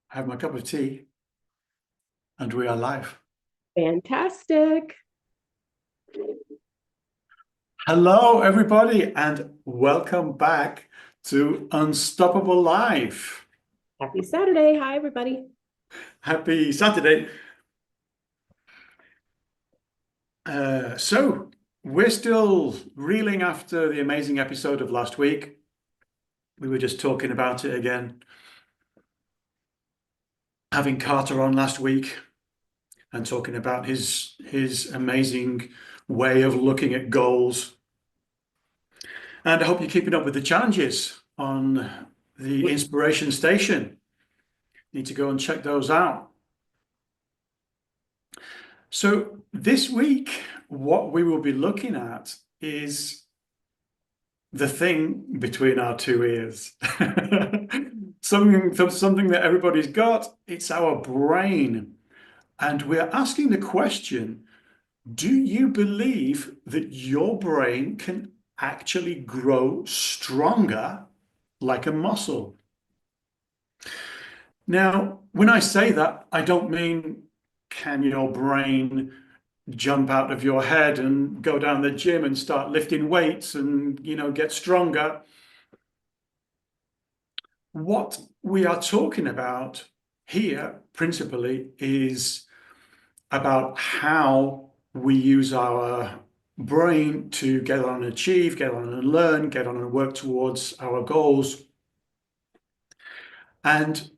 have my cup of tea, and we are live. Fantastic. Hello, everybody, and welcome back to Unstoppable Life. Happy Saturday. Hi, everybody. Happy Saturday. So, we're still reeling after the amazing episode of last week. We were just talking about it again, having Carter on last week and talking about his amazing way of looking at goals. And I hope you're keeping up with the challenges on the Inspiration Station. Need to go and check those out. So this week, what we will be looking at is the thing between our two ears. Something that everybody's got. It's our brain. And we're asking the question, do you believe that your brain can actually grow stronger like a muscle? Now, when I say that, I don't mean can your brain jump out of your head and go down the gym and start lifting weights and, get stronger. What we are talking about here principally is about how we use our brain to get on and achieve, get on and learn, get on and work towards our goals, and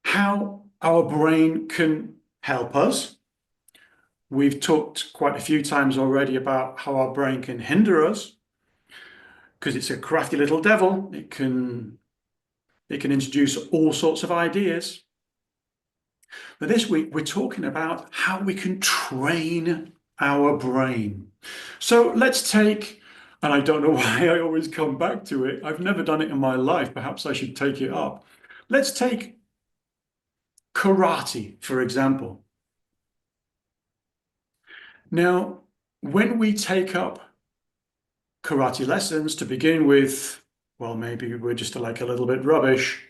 how our brain can help us. We've talked quite a few times already about how our brain can hinder us because it's a crafty little devil. It can introduce all sorts of ideas. But this week we're talking about how we can train our brain. So let's take, and I don't know why I always come back to it. I've never done it in my life. Perhaps I should take it up. Let's take karate, for example. Now, when we take up karate lessons to begin with, well, maybe we're just like a little bit rubbish,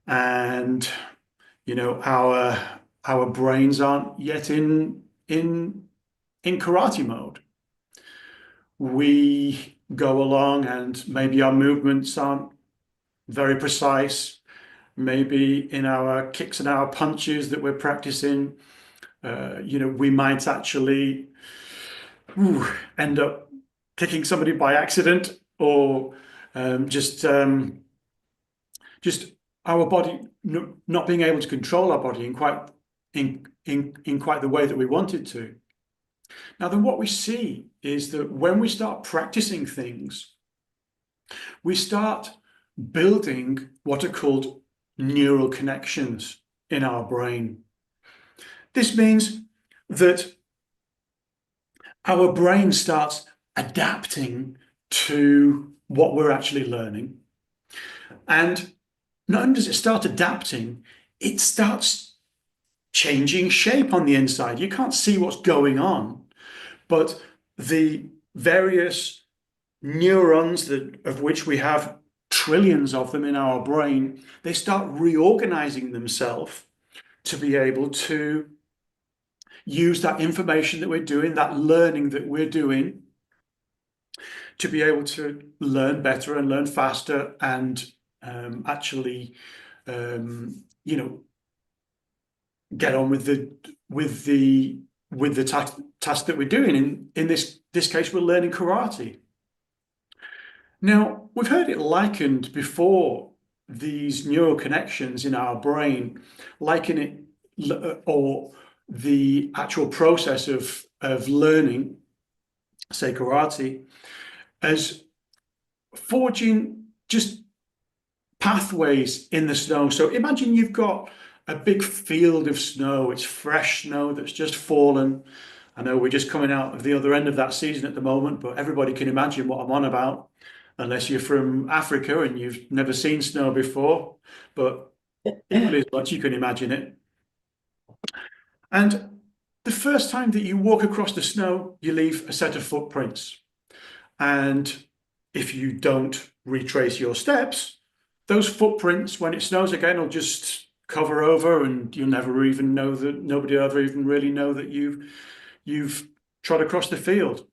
and our brains aren't yet in karate mode. We go along, and maybe our movements aren't very precise. Maybe in our kicks and our punches that we're practicing, we might actually end up kicking somebody by accident, or just our body not being able to control our body in quite the way that we want it to. Now, then what we see is that when we start practicing things, we start building what are called neural connections in our brain. This means that our brain starts adapting to what we're actually learning. And not only does it start adapting, it starts changing shape on the inside. You can't see what's going on, but the various neurons of which we have trillions of them in our brain, they start reorganizing themselves to be able to use that information that we're doing, that learning that we're doing, to be able to learn better and learn faster and actually, you know, get on with the task that we're doing. In this case, we're learning karate. Now, we've heard it likened before, these neural connections in our brain, liken it, or the actual process of learning, say karate, as forging just pathways in the snow. So imagine you've got a big field of snow. It's fresh snow that's just fallen. I know we're just coming out of the other end of that season at the moment, but everybody can imagine what I'm on about, unless you're from Africa and you've never seen snow before. But equally as much, you can imagine it. And the first time that you walk across the snow, you leave a set of footprints. And if you don't retrace your steps, those footprints, when it snows again, will just cover over, and you'll never even know that nobody will ever even really know that you've trod across the field.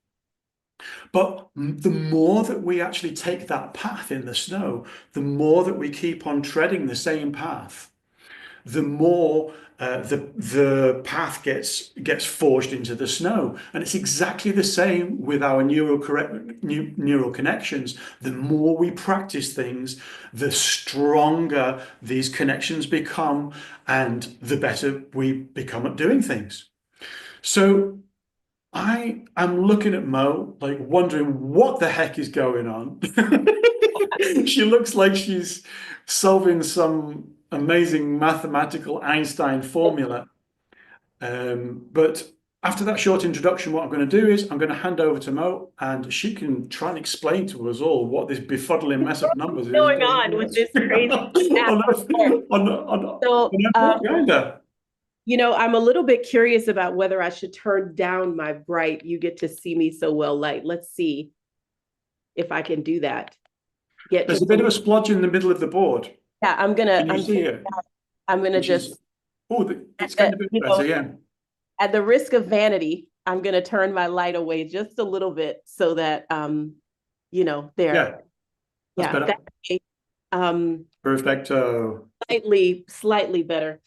But the more that we actually take that path in the snow, the more that we keep on treading the same path, the more the path gets forged into the snow. And it's exactly the same with our neural connections. The more we practice things, the stronger these connections become, and the better we become at doing things. So I am looking at Mo, like wondering what the heck is going on. She looks like she's solving some amazing mathematical Einstein formula. But after that short introduction, what I'm going to do is I'm going to hand over to Mo, and she can try and explain to us all what this befuddling mess of numbers is Going doing on to with us. this crazy math on, report. So, on propaganda. I'm a little bit curious about whether I should turn down my bright, you get to see me so well light. Let's see if I can do that. Get There's a just bit of a splodge in the middle of the board. yeah, Can you see it? I'm gonna Which is, just oh, it's getting a bit better, yeah. at the risk of vanity, I'm gonna turn my light away just a little bit so that there. Yeah, that's Yeah, better. that Perfecto. slightly better.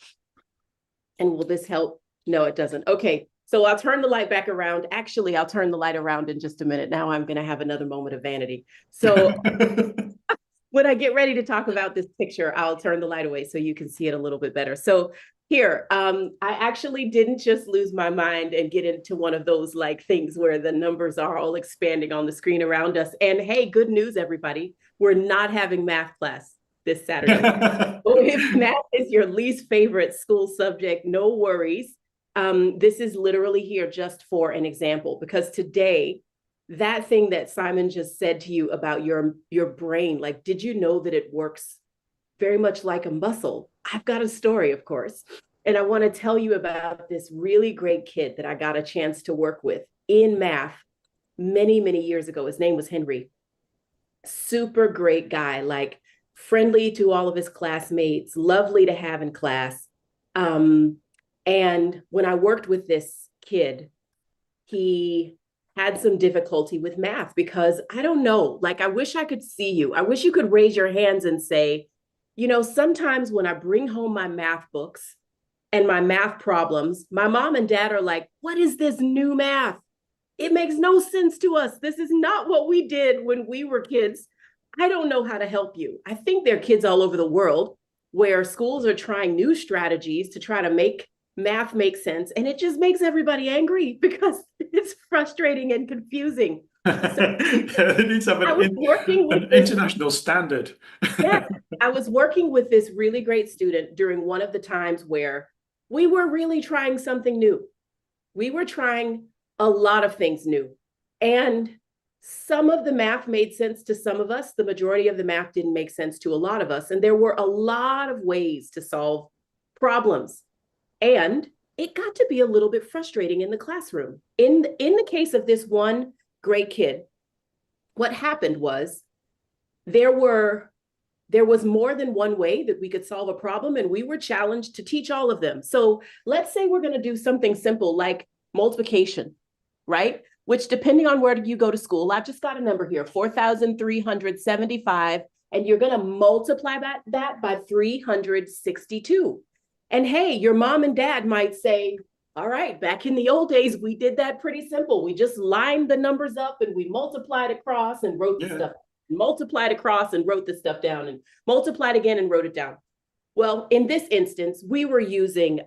And will this help? No, it doesn't. Okay, so I'll turn the light back around. Actually, I'll turn the light around in just a minute. Now I'm going to have another moment of vanity. So when I get ready to talk about this picture, I'll turn the light away so you can see it a little bit better. So here, I actually didn't just lose my mind and get into one of those like things where the numbers are all expanding on the screen around us. And hey, good news, everybody. We're not having math class this Saturday. So if math is your least favorite school subject, no worries. This is literally here just for an example, because today, that thing that Simon just said to you about your brain, like, did you know that it works very much like a muscle? I've got a story, of course. And I want to tell you about this really great kid that I got a chance to work with in math many, many years ago. His name was Henry. Super great guy, like friendly to all of his classmates, lovely to have in class. And when I worked with this kid, he had some difficulty with math because I don't know, like, I wish I could see you. I wish you could raise your hands and say, sometimes when I bring home my math books and my math problems, my mom and dad are like, what is this new math? It makes no sense to us. This is not what we did when we were kids. I don't know how to help you. I think there are kids all over the world where schools are trying new strategies to try to make math make sense. And it just makes everybody angry because it's frustrating and confusing. So It needs to have I was working with an this. international standard. Yeah, I was working with this really great student during one of the times where we were really trying something new. We were trying a lot of things new. And some of the math made sense to some of us. The majority of the math didn't make sense to a lot of us. And there were a lot of ways to solve problems. And it got to be a little bit frustrating in the classroom. In the case of this one great kid, what happened was there was more than one way that we could solve a problem, and we were challenged to teach all of them. So let's say we're going to do something simple like multiplication, right? Which, depending on where you go to school, I've just got a number here, 4,375, and you're going to multiply that by 362. And hey, your mom and dad might say, all right, back in the old days, we did that pretty simple. We just lined the numbers up and we multiplied across and wrote the stuff, multiplied across and wrote the stuff down, and multiplied again and wrote it down. Well, in this instance, we were using,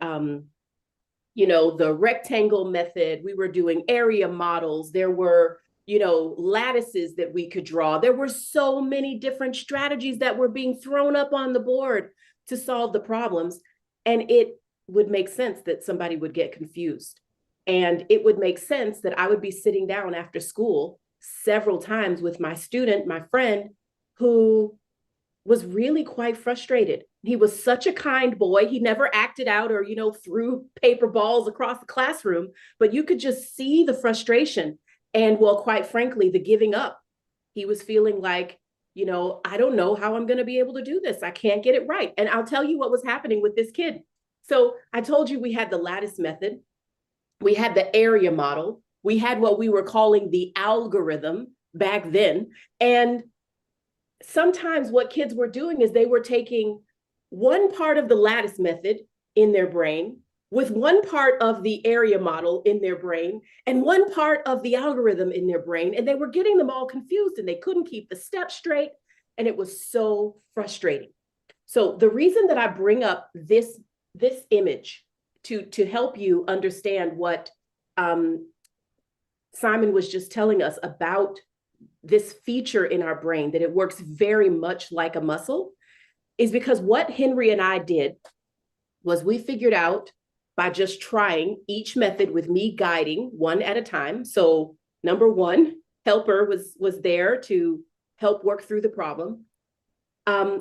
the rectangle method. We were doing area models. There were, lattices that we could draw. There were so many different strategies that were being thrown up on the board to solve the problems. And it would make sense that somebody would get confused. And it would make sense that I would be sitting down after school several times with my student, my friend, who was really quite frustrated. He was such a kind boy. He never acted out or, threw paper balls across the classroom, but you could just see the frustration. And well, quite frankly, the giving up. He was feeling like I don't know how I'm going to be able to do this. I can't get it right. And I'll tell you what was happening with this kid. So I told you we had the lattice method, we had the area model, we had what we were calling the algorithm back then. And sometimes what kids were doing is they were taking one part of the lattice method in their brain with one part of the area model in their brain and one part of the algorithm in their brain. And they were getting them all confused and they couldn't keep the steps straight. And it was so frustrating. So the reason that I bring up this image to help you understand what Simon was just telling us about this feature in our brain, that it works very much like a muscle, is because what Henry and I did was we figured out by just trying each method with me guiding one at a time. So number one, helper was there to help work through the problem.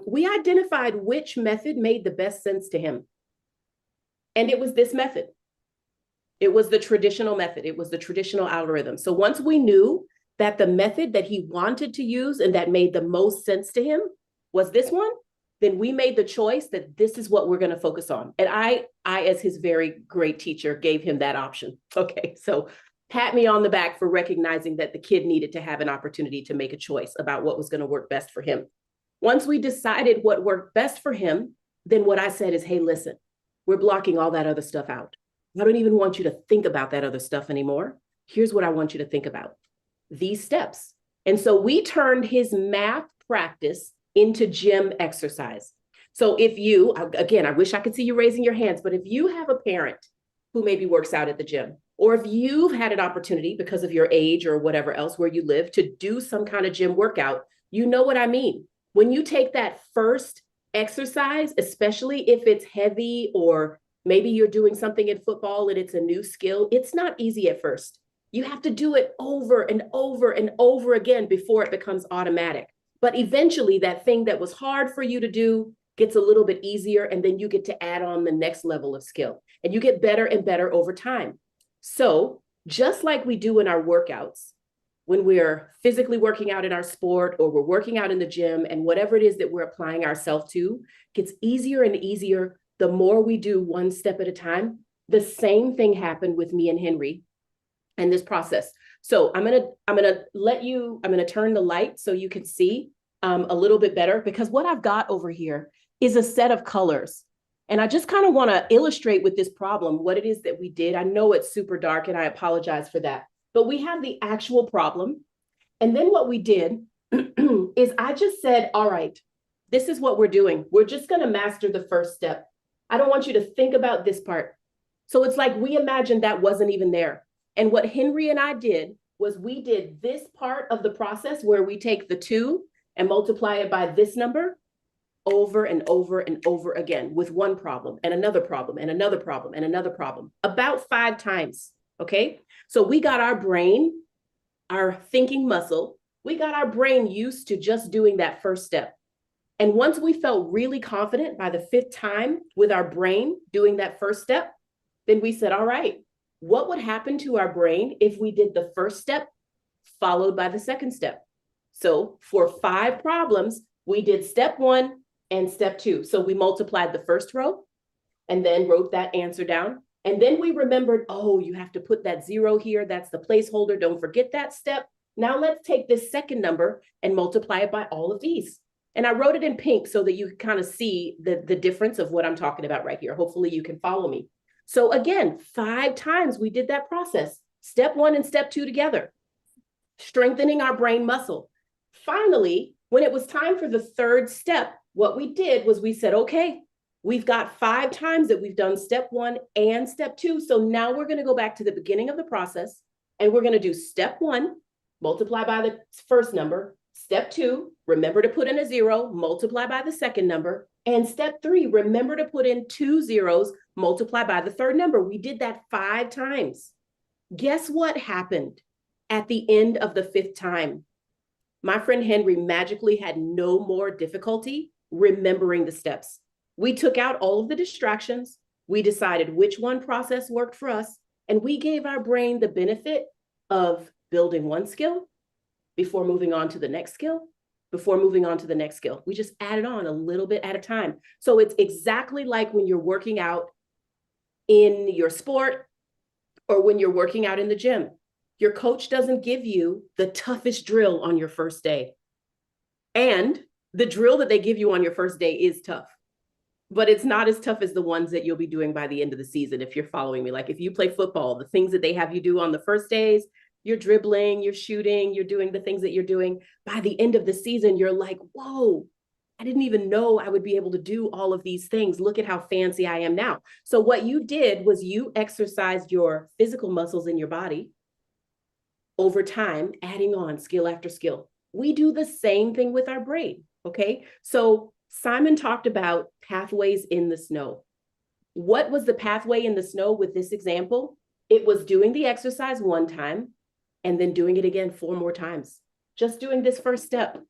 We identified which method made the best sense to him. And it was this method. It was the traditional method. It was the traditional algorithm. So once we knew that the method that he wanted to use and that made the most sense to him was this one, then we made the choice that this is what we're going to focus on. And I, as his very great teacher, gave him that option. Okay, so pat me on the back for recognizing that the kid needed to have an opportunity to make a choice about what was going to work best for him. Once we decided what worked best for him, then what I said is, hey, listen, we're blocking all that other stuff out. I don't even want you to think about that other stuff anymore. Here's what I want you to think about: these steps. And so we turned his math practice into gym exercise. So if you, again, I wish I could see you raising your hands, but if you have a parent who maybe works out at the gym, or if you've had an opportunity because of your age or whatever else where you live to do some kind of gym workout, you know what I mean. When you take that first exercise, especially if it's heavy, or maybe you're doing something in football and it's a new skill, it's not easy at first. You have to do it over and over and over again before it becomes automatic. But eventually that thing that was hard for you to do gets a little bit easier, and then you get to add on the next level of skill, and you get better and better over time. So just like we do in our workouts, when we're physically working out in our sport, or we're working out in the gym, and whatever it is that we're applying ourselves to gets easier and easier the more we do one step at a time. The same thing happened with me and Henry and this process. So I'm gonna turn the light so you can see a little bit better, because what I've got over here is a set of colors. And I just kind of want to illustrate with this problem what it is that we did. I know it's super dark and I apologize for that, but we have the actual problem. And then what we did is I just said, all right, this is what we're doing. We're just going to master the first step. I don't want you to think about this part. So it's like we imagined that wasn't even there. And what Henry and I did was we did this part of the process where we take the 2 and multiply it by this number over and over and over again, with one problem and another problem and another problem and another problem, about 5 times. Okay. So we got our brain, our thinking muscle, we got our brain used to just doing that first step. And once we felt really confident by the 5th time with our brain doing that first step, then we said, all right, what would happen to our brain if we did the first step followed by the second step? So for 5 problems, we did step 1 and step 2. So we multiplied the first row and then wrote that answer down. And then we remembered, oh, you have to put that 0 here. That's the placeholder. Don't forget that step. Now let's take this second number and multiply it by all of these. And I wrote it in pink so that you can kind of see the difference of what I'm talking about right here. Hopefully you can follow me. So again, 5 times we did that process, step 1 and step 2 together, strengthening our brain muscle. Finally, when it was time for the 3rd step, what we did was we said, okay, we've got 5 times that we've done step 1 and step 2. So now we're going to go back to the beginning of the process, and we're going to do step 1, multiply by the first number. Step 2, remember to put in a 0, multiply by the second number. And step 3, remember to put in 2 zeros, multiply by the third number. We did that 5 times. Guess what happened at the end of the 5th time? My friend Henry magically had no more difficulty remembering the steps. We took out all of the distractions. We decided which one process worked for us, and we gave our brain the benefit of building one skill before moving on to the next skill, before moving on to the next skill. We just add it on a little bit at a time. So it's exactly like when you're working out in your sport or when you're working out in the gym. Your coach doesn't give you the toughest drill on your first day. And the drill that they give you on your first day is tough, but it's not as tough as the ones that you'll be doing by the end of the season. If you're following me, like if you play football, the things that they have you do on the first days, you're dribbling, you're shooting, you're doing the things that you're doing. By the end of the season, you're like, whoa, I didn't even know I would be able to do all of these things. Look at how fancy I am now. So what you did was you exercised your physical muscles in your body over time, adding on skill after skill. We do the same thing with our brain. Okay. So Simon talked about pathways in the snow. What was the pathway in the snow with this example? It was doing the exercise one time and then doing it again 4 more times. Just doing this first step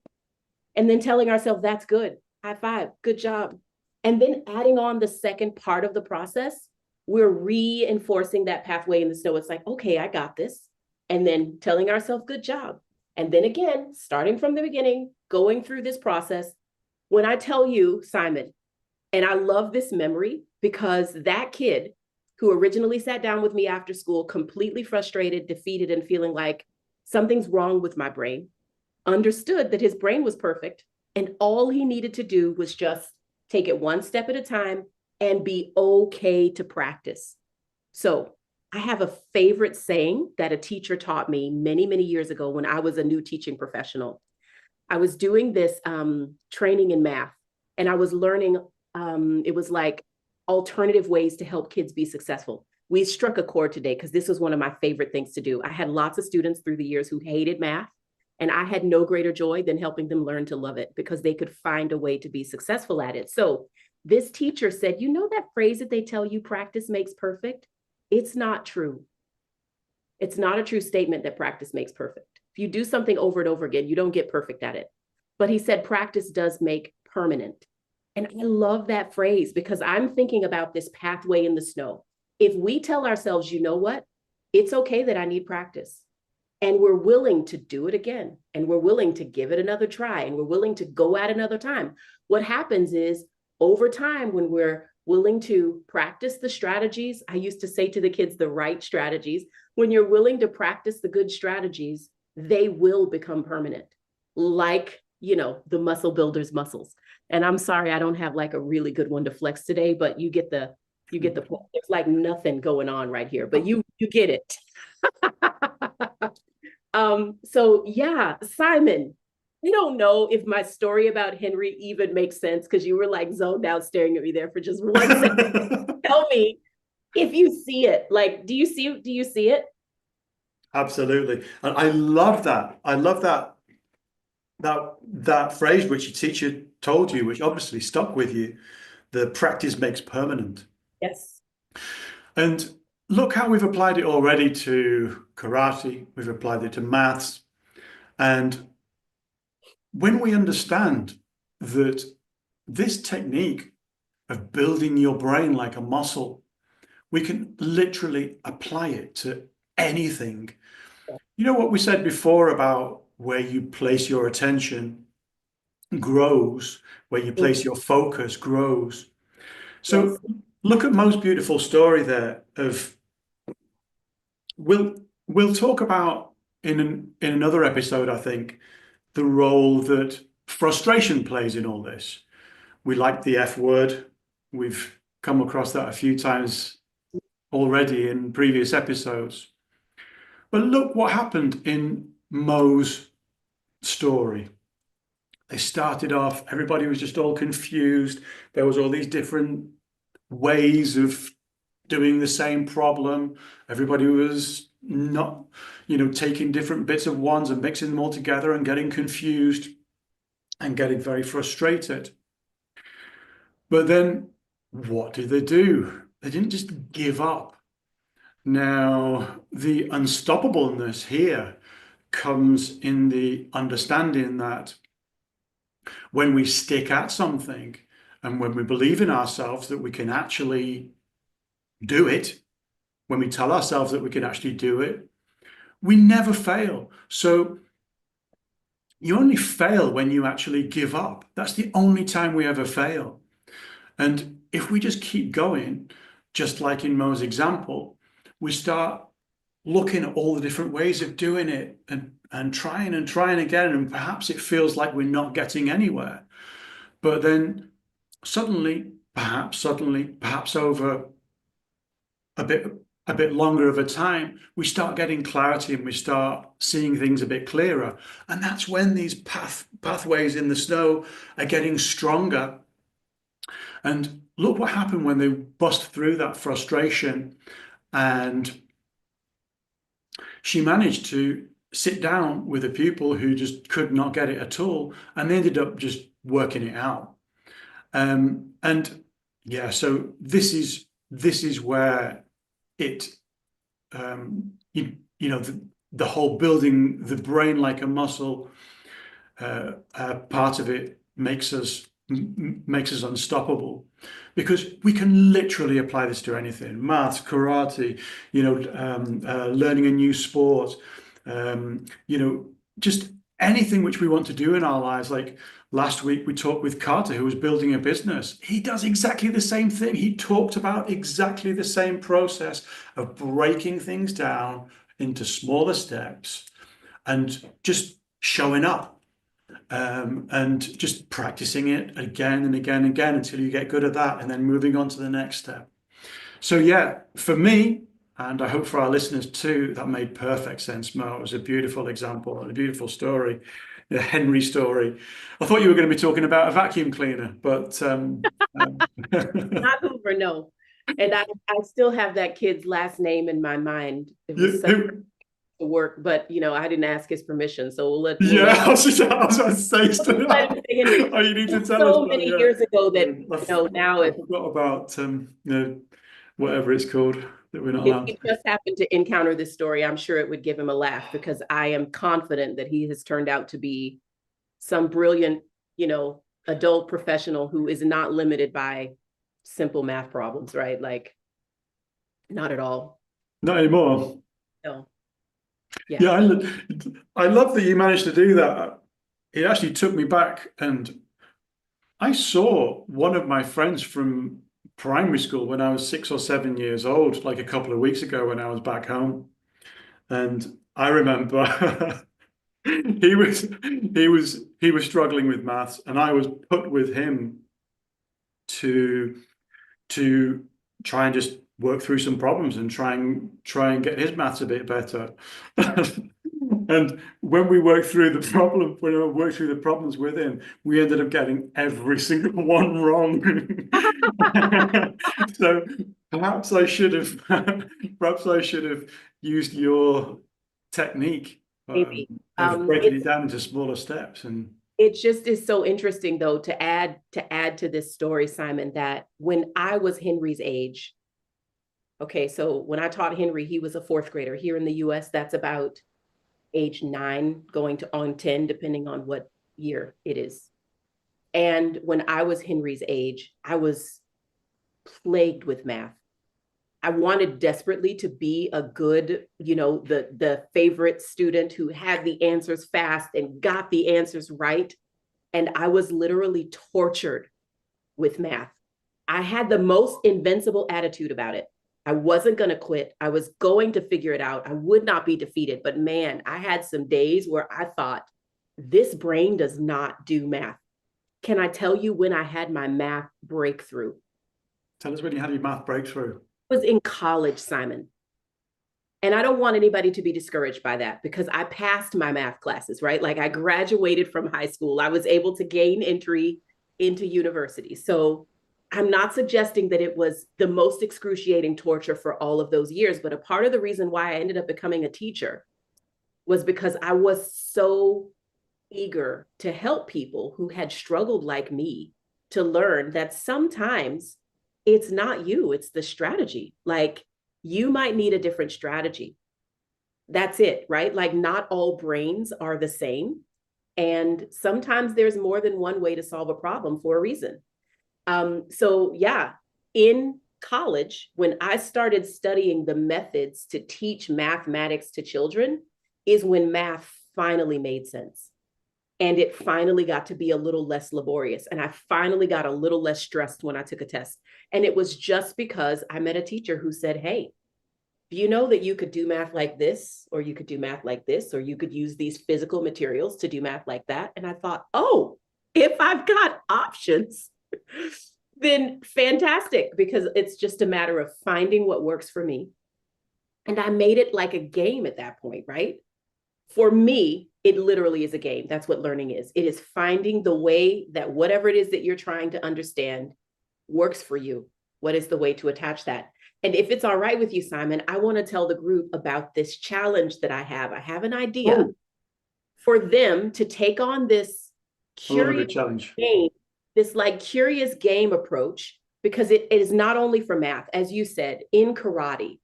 and then telling ourselves, that's good. High five. Good job. And then adding on the second part of the process, we're reinforcing that pathway in the snow. It's like, okay, I got this. And then telling ourselves, good job. And then again, starting from the beginning, going through this process. When I tell you, Simon, and I love this memory because that kid who originally sat down with me after school, completely frustrated, defeated, and feeling like something's wrong with my brain, understood that his brain was perfect. And all he needed to do was just take it one step at a time and be okay to practice. So I have a favorite saying that a teacher taught me many, many years ago when I was a new teaching professional. I was doing this training in math, and I was learning, it was like alternative ways to help kids be successful. We struck a chord today because this was one of my favorite things to do. I had lots of students through the years who hated math, and I had no greater joy than helping them learn to love it because they could find a way to be successful at it. So this teacher said, you know that phrase that they tell you, practice makes perfect? It's not true. It's not a true statement that practice makes perfect. If you do something over and over again, you don't get perfect at it. But he said practice does make permanent. And I love that phrase because I'm thinking about this pathway in the snow. If we tell ourselves, you know what, it's okay that I need practice, and we're willing to do it again, and we're willing to give it another try, and we're willing to go at another time, what happens is over time, when we're willing to practice the strategies, I used to say to the kids, the right strategies, when you're willing to practice the good strategies, they will become permanent, like, you know, the muscle builder's muscles. And I'm sorry, I don't have like a really good one to flex today, but you get the point. There's like nothing going on right here, but you get it. So yeah, Simon, I don't know if my story about Henry even makes sense because you were like zoned out staring at me there for just 1 second. Tell me if you see it. Like, do you see it? Absolutely. And I love that. I love that phrase which your teacher told you, which obviously stuck with you. The practice makes permanent. Yes. And look how we've applied it already to karate, we've applied it to maths. And when we understand that this technique of building your brain like a muscle, we can literally apply it to anything. You know what we said before about where you place your attention grows, where you place your focus grows. Yes. So look at Most Beautiful Story there of we'll talk about in another episode, I think, the role that frustration plays in all this. We like the F word. We've come across that a few times already in previous episodes. But look what happened in Mo's story. They started off, everybody was just all confused. There was all these different ways of doing the same problem. Everybody was not, taking different bits of ones and mixing them all together and getting confused and getting very frustrated. But then what did they do? They didn't just give up. Now, the unstoppableness here comes in the understanding that when we stick at something and when we believe in ourselves that we can actually do it, when we tell ourselves that we can actually do it, we never fail. So You only fail when you actually give up. That's the only time we ever fail. And if we just keep going, just like in Mo's example, we start looking at all the different ways of doing it and trying again. And perhaps it feels like we're not getting anywhere. But then perhaps over a bit a bit longer of a time, we start getting clarity and we start seeing things a bit clearer. And that's when these pathways in the snow are getting stronger. And look what happened when they bust through that frustration. And she managed to sit down with a pupil who just could not get it at all. And they ended up just working it out. And yeah, so this is where it the whole building the brain like a muscle part of it makes us unstoppable because we can literally apply this to anything: maths, karate, learning a new sport, just anything which we want to do in our lives. Like last week, we talked with Carter, who was building a business. He does exactly the same thing. He talked about exactly the same process of breaking things down into smaller steps and just showing up, and just practicing it again and again and again until you get good at that, and then moving on to the next step. So yeah, for me, and I hope for our listeners too, that made perfect sense, Mo. It was a beautiful example and a beautiful story, the Henry story. I thought you were going to be talking about a vacuum cleaner, but Not Hoover, no. And I still have that kid's last name in my mind. It was such you, a work, but I didn't ask his permission, so yeah, I was about to say we'll let him say Henry. oh, you need to tell us, So but many yeah. years ago that now I forgot about whatever it's called that we're not if allowed he to. just happened to encounter this story, I'm sure it would give him a laugh because I am confident that he has turned out to be some brilliant, adult professional who is not limited by simple math problems, right? Like, not at all. Not anymore. No. Yeah. Yeah, I love that you managed to do that. It actually took me back, and I saw one of my friends from primary school when I was 6 or 7 years old, like a couple of weeks ago when I was back home. And I remember he was struggling with maths, and I was put with him to to try and just work through some problems and try and get his maths a bit better. And when I worked through the problems with him, we ended up getting every single one wrong. So perhaps I should have used your technique, Maybe. of breaking it down into smaller steps. And It just is so interesting though to add to this story, Simon, that when I was Henry's age, okay, so when I taught Henry, he was a fourth grader. Here in the US, that's about age 9 going to on 10, depending on what year it is. And when I was Henry's age, I was plagued with math. I wanted desperately to be a good, the favorite student who had the answers fast and got the answers right. And I was literally tortured with math. I had the most invincible attitude about it. I wasn't going to quit. I was going to figure it out. I would not be defeated. But man, I had some days where I thought, this brain does not do math. Can I tell you when I had my math breakthrough? tell us when you had your math breakthrough. I was in college, Simon. And I don't want anybody to be discouraged by that because I passed my math classes, right? Like I graduated from high school. I was able to gain entry into university. So I'm not suggesting that it was the most excruciating torture for all of those years, but a part of the reason why I ended up becoming a teacher was because I was so eager to help people who had struggled like me to learn that sometimes it's not you, it's the strategy. Like you might need a different strategy. That's it, right? Like not all brains are the same. And sometimes there's more than one way to solve a problem for a reason. So yeah, in college, when I started studying the methods to teach mathematics to children, is when math finally made sense. And it finally got to be a little less laborious. And I finally got a little less stressed when I took a test. And it was just because I met a teacher who said, hey, do you know that you could do math like this, or you could do math like this, or you could use these physical materials to do math like that? And I thought, oh, if I've got options, then fantastic, because it's just a matter of finding what works for me. And I made it like a game at that point, right? For me, it literally is a game. That's what learning is. It is finding the way that whatever it is that you're trying to understand works for you. What is the way to attach that? And if it's all right with you, Simon, I want to tell the group about this challenge that I have. I have an idea for them to take on this curious game, this like curious game approach, because it is not only for math, as you said, in karate,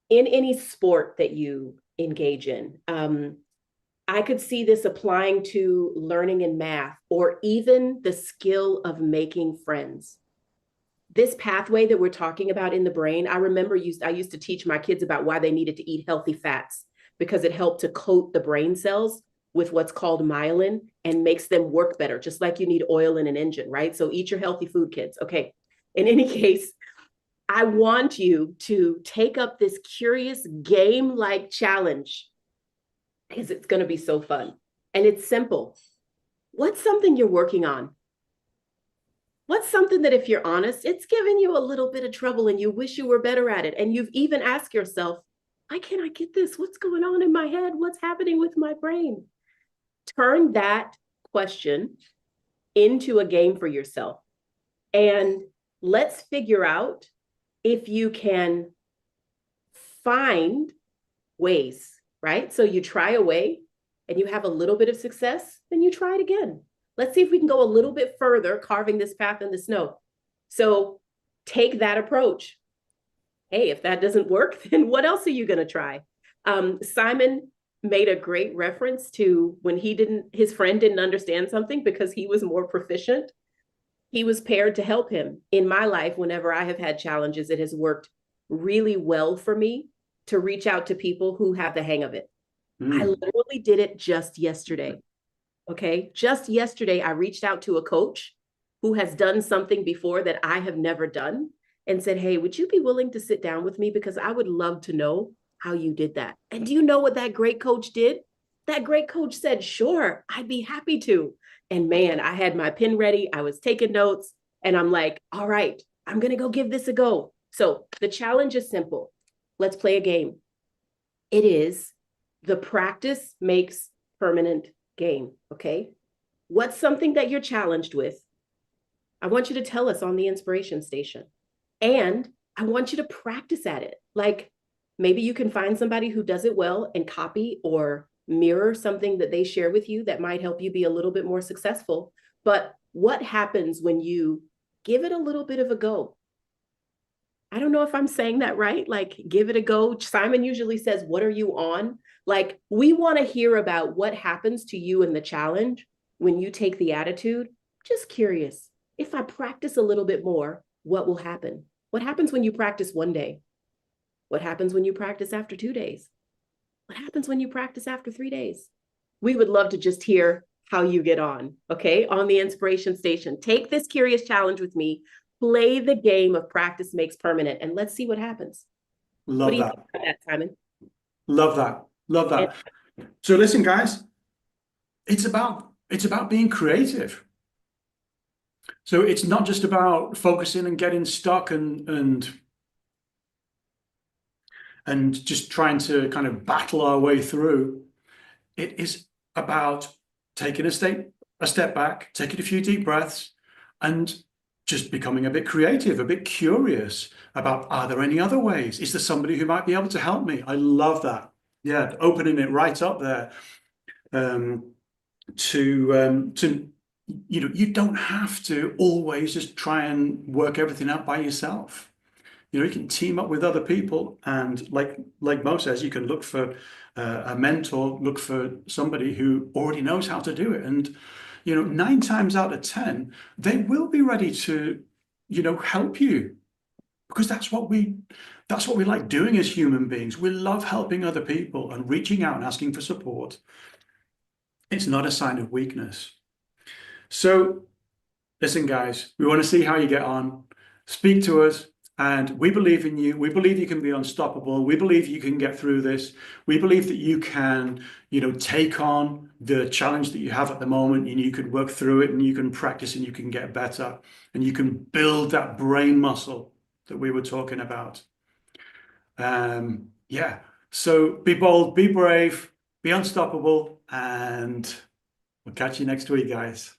in any sport that you engage in. I could see this applying to learning in math, or even the skill of making friends. This pathway that we're talking about in the brain, I remember I used to teach my kids about why they needed to eat healthy fats, because it helped to coat the brain cells with what's called myelin and makes them work better, just like you need oil in an engine, right? So eat your healthy food, kids. Okay. In any case, I want you to take up this curious game-like challenge, because it's going to be so fun. And it's simple. What's something you're working on? What's something that, if you're honest, it's giving you a little bit of trouble and you wish you were better at it? And you've even asked yourself, why can't I get this? What's going on in my head? What's happening with my brain? Turn that question into a game for yourself. And let's figure out if you can find ways, right? So you try a way and you have a little bit of success, then you try it again. Let's see if we can go a little bit further, carving this path in the snow. So take that approach. Hey, if that doesn't work, then what else are you going to try? Simon made a great reference to when his friend didn't understand something because he was more proficient. He was paired to help him. In my life, whenever I have had challenges, it has worked really well for me to reach out to people who have the hang of it. I literally did it just yesterday. Okay. Just yesterday, I reached out to a coach who has done something before that I have never done and said, hey, would you be willing to sit down with me? Because I would love to know how you did that. And do you know what that great coach did? That great coach said, sure, I'd be happy to. And man, I had my pen ready. I was taking notes and I'm like, all right, I'm going to go give this a go. So the challenge is simple. Let's play a game. It is the practice makes permanent game. Okay. What's something that you're challenged with? I want you to tell us on the inspiration station. And I want you to practice at it. Like maybe you can find somebody who does it well and copy or mirror something that they share with you that might help you be a little bit more successful. But what happens when you give it a little bit of a go? I don't know if I'm saying that right. Like, give it a go. Simon usually says, what are you on? Like, we want to hear about what happens to you in the challenge when you take the attitude. Just curious. If I practice a little bit more, what will happen? What happens when you practice one day? What happens when you practice after 2 days? What happens when you practice after 3 days? We would love to just hear how you get on, okay? On the inspiration station. Take this curious challenge with me. Play the game of practice makes permanent, and let's see what happens. Love what do you that. think about that, Simon? Love that. Love that. So listen, guys, it's about being creative. So it's not just about focusing and getting stuck and just trying to kind of battle our way through. It is about taking a step back, taking a few deep breaths, and just becoming a bit creative, a bit curious about, are there any other ways? Is there somebody who might be able to help me? I love that. Yeah, opening it right up there to you don't have to always just try and work everything out by yourself. You can team up with other people, and like Mo says, you can look for a mentor, look for somebody who already knows how to do it. And 9 times out of 10, they will be ready to help you, because that's what we like doing as human beings. We love helping other people and reaching out and asking for support. It's not a sign of weakness. So listen, guys, we want to see how you get on. Speak to us, and we believe in you. We believe you can be unstoppable. We believe you can get through this. We believe that you can, take on the challenge that you have at the moment, and you can work through it, and you can practice, and you can get better, and you can build that brain muscle that we were talking about. Yeah. So be bold, be brave, be unstoppable, and we'll catch you next week, guys.